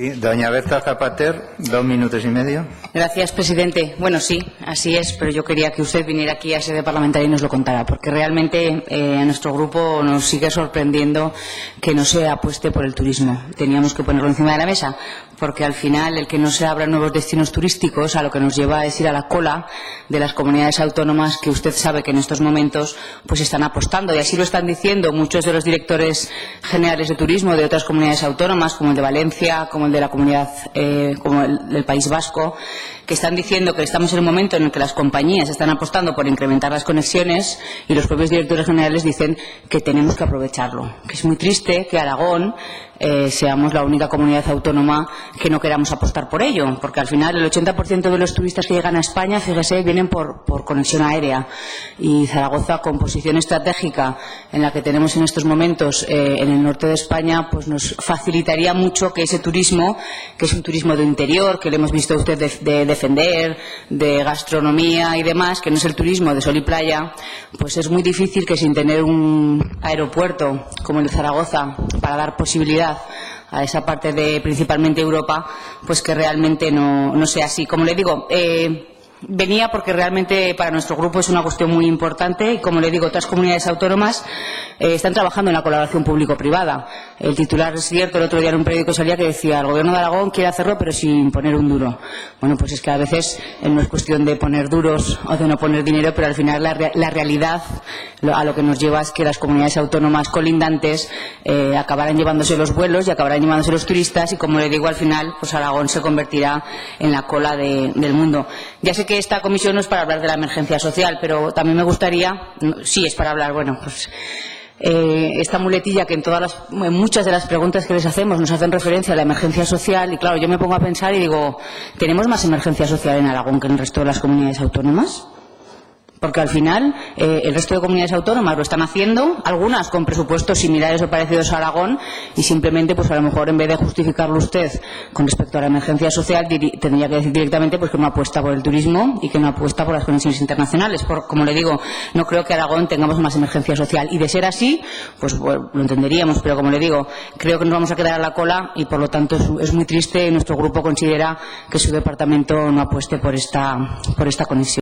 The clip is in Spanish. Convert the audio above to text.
Sí, doña Berta Zapater, 2 minutos y medio. Gracias, presidente. Bueno, sí, así es, pero yo quería que usted viniera aquí a sede parlamentaria y nos lo contara, porque realmente a nuestro grupo nos sigue sorprendiendo que no se apueste por el turismo. Teníamos que ponerlo encima de la mesa, porque al final el que no se abran nuevos destinos turísticos a lo que nos lleva es ir a la cola de las comunidades autónomas que usted sabe que en estos momentos pues están apostando, y así lo están diciendo muchos de los directores generales de turismo de otras comunidades autónomas, como el de Valencia, como el de la comunidad, como el del País Vasco, que están diciendo que estamos en un momento en el que las compañías están apostando por incrementar las conexiones, y los propios directores generales dicen que tenemos que aprovecharlo. Que es muy triste que Aragón seamos la única comunidad autónoma que no queramos apostar por ello, porque al final el 80% de los turistas que llegan a España, fíjese, vienen por conexión aérea, y Zaragoza, con posición estratégica en la que tenemos en estos momentos en el norte de España, pues nos facilitaría mucho que ese turismo, que es un turismo de interior, que le hemos visto a usted de defender, de gastronomía y demás, que no es el turismo de sol y playa, pues es muy difícil que sin tener un aeropuerto como el de Zaragoza para dar posibilidad a esa parte de principalmente Europa, pues que realmente no sea así. Como le digo, venía porque realmente para nuestro grupo es una cuestión muy importante, y como le digo, otras comunidades autónomas están trabajando en la colaboración público-privada. El titular es cierto, el otro día en un periódico salía que decía: el Gobierno de Aragón quiere hacerlo pero sin poner un duro. Bueno, pues es que a veces no es cuestión de poner duros o de no poner dinero, pero al final la realidad a lo que nos lleva es que las comunidades autónomas colindantes acabarán llevándose los vuelos y acabarán llevándose los turistas, y como le digo, al final pues Aragón se convertirá en la cola del mundo. Ya sé que esta comisión no es para hablar de la emergencia social, pero también me gustaría, sí es para hablar, bueno, pues esta muletilla que en muchas de las preguntas que les hacemos nos hacen referencia a la emergencia social, y claro, yo me pongo a pensar y digo, ¿tenemos más emergencia social en Aragón que en el resto de las comunidades autónomas? Porque al final el resto de comunidades autónomas lo están haciendo, algunas con presupuestos similares o parecidos a Aragón, y simplemente pues a lo mejor en vez de justificarlo usted con respecto a la emergencia social tendría que decir directamente pues que no apuesta por el turismo y que no apuesta por las conexiones internacionales. Como le digo, no creo que Aragón tengamos más emergencia social, y de ser así pues bueno, lo entenderíamos, pero como le digo, creo que nos vamos a quedar a la cola, y por lo tanto es muy triste, y nuestro grupo considera que su departamento no apueste por esta conexión.